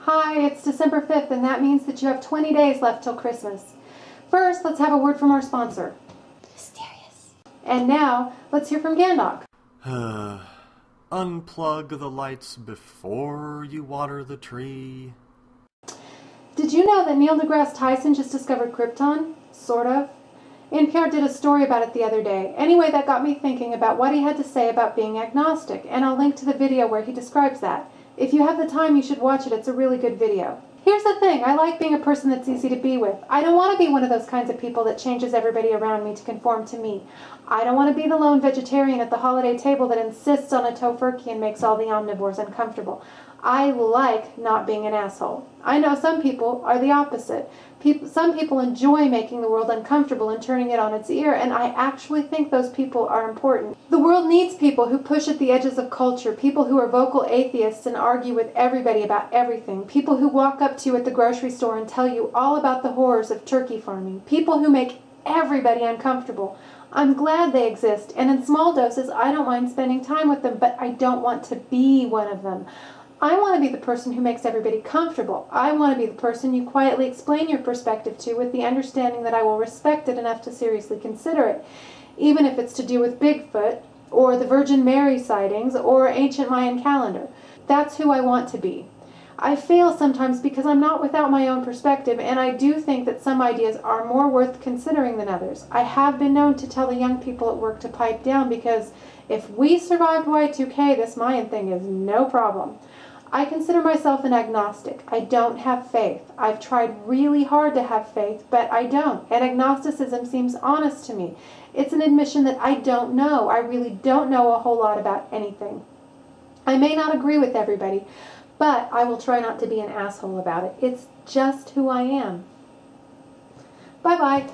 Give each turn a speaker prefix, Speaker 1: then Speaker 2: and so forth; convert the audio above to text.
Speaker 1: Hi, it's December 5th, and that means that you have 20 days left till Christmas. First, let's have a word from our sponsor.
Speaker 2: Mysterious.
Speaker 1: And now, let's hear from Gandalf.
Speaker 3: Unplug the lights before you water the tree.
Speaker 1: Did you know that Neil deGrasse Tyson just discovered Krypton? Sort of. NPR did a story about it the other day. Anyway, that got me thinking about what he had to say about being agnostic, and I'll link to the video where he describes that. If you have the time, you should watch it. It's a really good video. Here's the thing. I like being a person that's easy to be with. I don't want to be one of those kinds of people that changes everybody around me to conform to me. I don't want to be the lone vegetarian at the holiday table that insists on a tofurkey and makes all the omnivores uncomfortable. I like not being an asshole. I know some people are the opposite. Some people enjoy making the world uncomfortable and turning it on its ear, and I actually think those people are important. The world needs people who push at the edges of culture, people who are vocal atheists and argue with everybody about everything, people who walk up to you at the grocery store and tell you all about the horrors of turkey farming, people who make everybody uncomfortable. I'm glad they exist, and in small doses, I don't mind spending time with them, but I don't want to be one of them. I want to be the person who makes everybody comfortable. I want to be the person you quietly explain your perspective to with the understanding that I will respect it enough to seriously consider it, even if it's to do with Bigfoot, or the Virgin Mary sightings, or ancient Mayan calendar. That's who I want to be. I fail sometimes because I'm not without my own perspective, and I do think that some ideas are more worth considering than others. I have been known to tell the young people at work to pipe down because if we survived Y2K, this Mayan thing is no problem. I consider myself an agnostic. I don't have faith. I've tried really hard to have faith, but I don't. And agnosticism seems honest to me. It's an admission that I don't know. I really don't know a whole lot about anything. I may not agree with everybody, but I will try not to be an asshole about it. It's just who I am. Bye-bye.